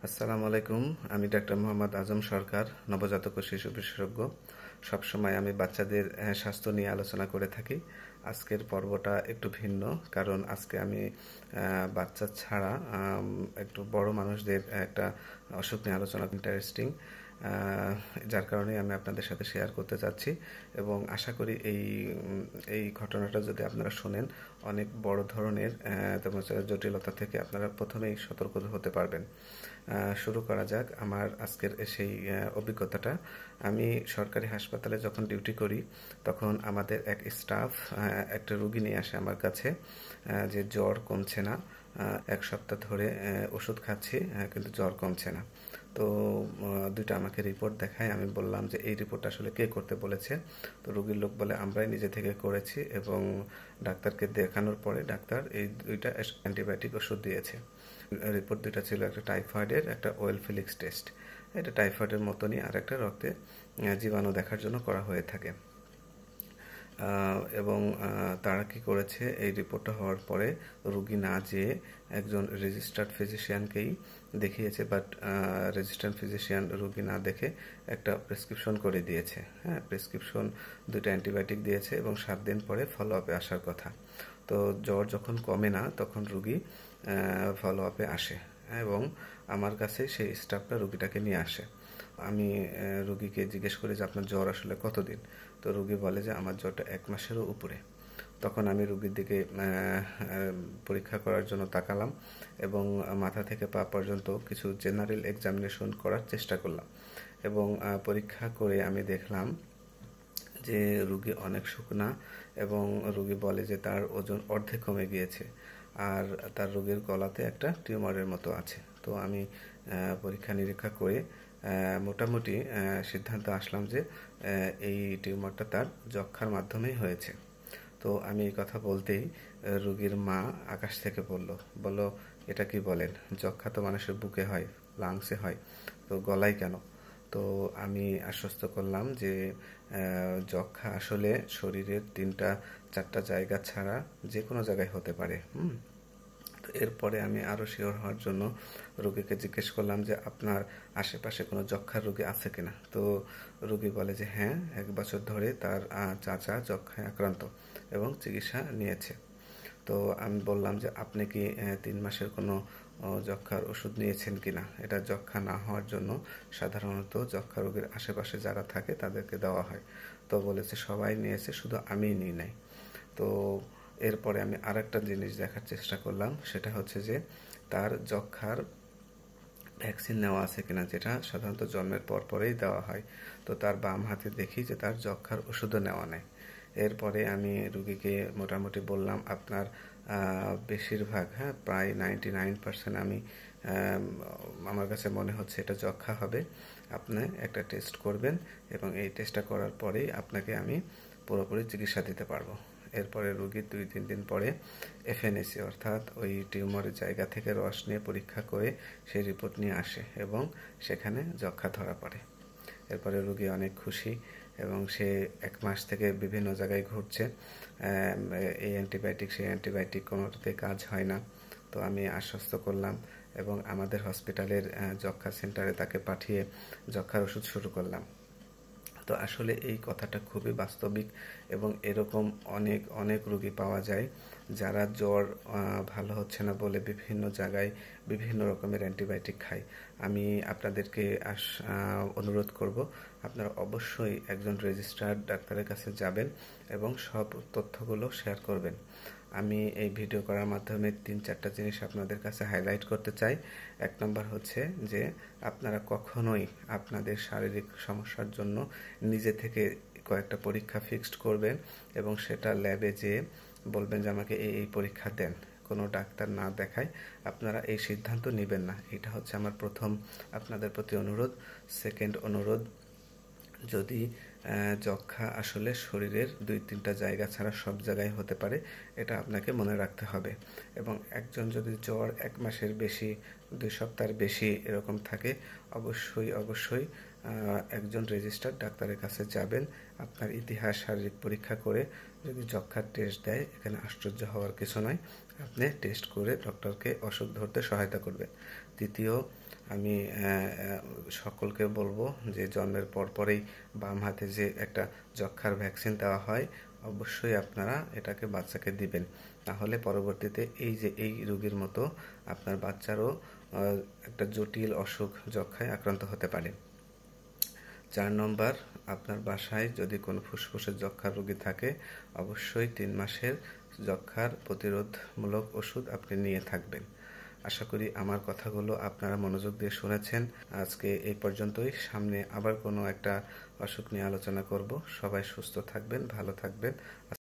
আসসালামু আলাইকুম। আমি ডাক্তার মোহাম্মদ আজম সরকার, নবজাতক ও শিশু বিশেষজ্ঞ। সবসময় আমি বাচ্চাদের স্বাস্থ্য নিয়ে আলোচনা করে থাকি। আজকের পর্বটা একটু ভিন্ন, কারণ আজকে আমি বাচ্চা ছাড়া একটু বড় মানুষদের একটা অসুখ নিয়ে আলোচনা ইন্টারেস্টিং, যার কারণে আমি আপনাদের সাথে শেয়ার করতে চাচ্ছি এবং আশা করি এই ঘটনাটা যদি আপনারা শোনেন অনেক বড় ধরনের জটিলতা থেকে আপনারা প্রথমেই সতর্ক হতে পারবেন। শুরু করা যাক আমার আজকের সেই অভিজ্ঞতাটা। আমি সরকারি হাসপাতালে যখন ডিউটি করি তখন আমাদের এক স্টাফ একটা রুগী নিয়ে আসে আমার কাছে, যে জ্বর কমছে না, এক সপ্তাহ ধরে ওষুধ খাচ্ছি কিন্তু জ্বর কমছে না। তো দুইটা আমাকে রিপোর্ট দেখায়। আমি বললাম যে এই রিপোর্ট আসলে কে করতে বলেছে? তো রোগীর লোক বলে আমরাই নিজে থেকে করেছি, এবং ডাক্তারকে দেখানোর পরে ডাক্তার এই দুইটা অ্যান্টিবায়োটিক ওষুধ দিয়েছে। রিপোর্ট দুইটা ছিল, একটা টাইফয়েডের, একটা ওয়েলফিলিক্স টেস্ট। এটা টাইফয়েডের মতনই, আর একটা রক্তে জীবাণু দেখার জন্য করা হয়ে থাকে। এবং তারা কি করেছে, এই রিপোর্টটা হওয়ার পরে রুগী না যেয়ে একজন রেজিস্টার্ড ফিজিশিয়ানকেই দেখিয়েছে, বাট রেজিস্টার্ড ফিজিশিয়ান রুগী না দেখে একটা প্রেসক্রিপশন করে দিয়েছে। হ্যাঁ, প্রেসক্রিপশন দুটো অ্যান্টিবায়োটিক দিয়েছে এবং 7 দিন পরে ফলো আপে আসার কথা। তো জ্বর যখন কমে না তখন রুগী ফলো আপে আসে এবং আমার কাছে সেই স্টাফটা রুগীটাকে নিয়ে আসে। আমি রুগীকে জিজ্ঞেস করি যে আপনার জ্বর আসলে কতদিন? তো রুগী বলে যে আমার জ্বরটা 1 মাসেরও উপরে। তখন আমি রুগীর দিকে পরীক্ষা করার জন্য তাকালাম এবং মাথা থেকে পা পর্যন্ত কিছু জেনারেল এক্সামিনেশন করার চেষ্টা করলাম, এবং পরীক্ষা করে আমি দেখলাম যে রুগী অনেক শুকনা, এবং রুগী বলে যে তার ওজন অর্ধেক কমে গিয়েছে, আর তার রোগীর গলাতে একটা টিউমারের মতো আছে। তো আমি পরীক্ষা নিরীক্ষা করে মোটামুটি সিদ্ধান্ত আসলাম যে এই টিউমারটা তার যক্ষ্মার মাধ্যমেই হয়েছে। তো আমি এই কথা বলতেই রুগীর মা আকাশ থেকে বলল, এটা কি বলেন? যক্ষ্মা তো মানুষের বুকে হয়, লাংসে হয়, তো গলায় কেন? তো আমি আশ্বস্ত করলাম যে যক্ষ্মা আসলে শরীরের 3-4টা জায়গা ছাড়া যে কোনো জায়গায় হতে পারে। তো এরপরে আমি আরও শিওর হওয়ার জন্য রোগীকে জিজ্ঞেস করলাম যে আপনার আশেপাশে কোনো যক্ষ্মার রোগী আছে কিনা। তো রোগী বলে যে হ্যাঁ, 1 বছর ধরে তার চাচা যক্ষ্মায় আক্রান্ত এবং চিকিৎসা নিয়েছে। তো আমি বললাম যে আপনি কি 3 মাসের কোনো যক্ষ্মার ওষুধ নিয়েছেন কিনা? এটা যক্ষ্মা না হওয়ার জন্য সাধারণত যক্ষ্মা রোগীর আশেপাশে যারা থাকে তাদেরকে দেওয়া হয়। তো বলেছে সবাই নিয়েছে, শুধু আমিই নিই নাই। তো এরপরে আমি আরেকটা জিনিস দেখার চেষ্টা করলাম, সেটা হচ্ছে যে তার যক্ষ্মার ভ্যাকসিন নেওয়া আছে কিনা, যেটা সাধারণত জন্মের পর পরেই দেওয়া হয়। তো তার বাম হাতে দেখি যে তার যক্ষ্মার ওষুধও নেওয়া নেই। এরপরে আমি রুগীকে মোটামুটি বললাম আপনার বেশিরভাগ, হ্যাঁ প্রায় 99% আমি আমার কাছে মনে হচ্ছে এটা যক্ষ্মা হবে। আপনি একটা টেস্ট করবেন এবং এই টেস্টটা করার পরেই আপনাকে আমি পুরোপুরি চিকিৎসা দিতে পারবো। এরপরে রুগী 2-3 দিন পরে এফএনএসি অর্থাৎ ওই টিউমারের জায়গা থেকে রস নিয়ে পরীক্ষা করে সেই রিপোর্ট নিয়ে আসে এবং সেখানে যক্ষ্মা ধরা পড়ে। এরপরে রুগী অনেক খুশি এবং সে 1 মাস থেকে বিভিন্ন জায়গায় ঘুরছে। এই অ্যান্টিবায়োটিক সেই অ্যান্টিবায়োটিক কোনোটাতে কাজ হয় না। তো আমি আশ্বস্ত করলাম এবং আমাদের হসপিটালের যক্ষ্মা সেন্টারে তাকে পাঠিয়ে যক্ষ্মার ওষুধ শুরু করলাম। তো আসলে এই কথাটা খুবই বাস্তবিক এবং এরকম অনেক অনেক রোগী পাওয়া যায় যারা জ্বর ভালো হচ্ছে না বলে বিভিন্ন জায়গায় বিভিন্ন রকমের অ্যান্টিবায়োটিক খায়। আমি আপনাদেরকে অনুরোধ করব আপনারা অবশ্যই একজন রেজিস্টার্ড ডাক্তারের কাছে যাবেন এবং সব তথ্যগুলো শেয়ার করবেন। আমি এই ভিডিও করার মাধ্যমে 3-4টা জিনিস আপনাদের কাছে হাইলাইট করতে চাই। 1 নম্বর হচ্ছে যে আপনারা কখনোই আপনাদের শারীরিক সমস্যার জন্য নিজে থেকে কয়েকটা পরীক্ষা ফিক্সড করবেন এবং সেটা ল্যাবে যেয়ে বলবেন যে আমাকে এই পরীক্ষা দেন। কোনো ডাক্তার না দেখায় আপনারা এই সিদ্ধান্ত নেবেন না। এটা হচ্ছে আমার প্রথম আপনাদের প্রতি অনুরোধ। সেকেন্ড অনুরোধ, যদি যক্ষ্মা আসলে শরীরের 2-3টা জায়গা ছাড়া সব জায়গায় হতে পারে, এটা আপনাকে মনে রাখতে হবে। এবং একজন যদি জ্বর 1 মাসের বেশি, 2 সপ্তাহের বেশি এরকম থাকে, অবশ্যই অবশ্যই একজন রেজিস্টার্ড ডাক্তারের কাছে যাবেন। আপনার ইতিহাস শারীরিক পরীক্ষা করে যদি যক্ষ্মার টেস্ট দেয়, এখানে আশ্চর্য হওয়ার কিছু নয়। আপনি টেস্ট করে ডক্টরকে অসুখ ধরতে সহায়তা করবেন। তৃতীয়, আমি সকলকে বলবো যে জন্মের পরপরেই বাম হাতে যে একটা যক্ষ্মার ভ্যাকসিন দেওয়া হয়, অবশ্যই আপনারা এটাকে বাচ্চাকে দিবেন। তাহলে পরবর্তীতে এই রোগীর মতো আপনার বাচ্চারও একটা জটিল অসুখ যক্ষ্মায় আক্রান্ত হতে পারে। 4 নম্বর, আপনার বাসায় যদি কোনো ফুসফুসের যক্ষ্মার রোগী থাকে, অবশ্যই 3 মাসের যক্ষ্মার প্রতিরোধমূলক ওষুধ আপনি নিয়ে থাকবেন। আশা করি আমার কথাগুলো আপনারা মনোযোগ দিয়ে শুনেছেন। আজকে এই পর্যন্তই। সামনে আবার কোনো একটা অসুখ নিয়ে আলোচনা করব। সবাই সুস্থ থাকবেন, ভালো থাকবেন।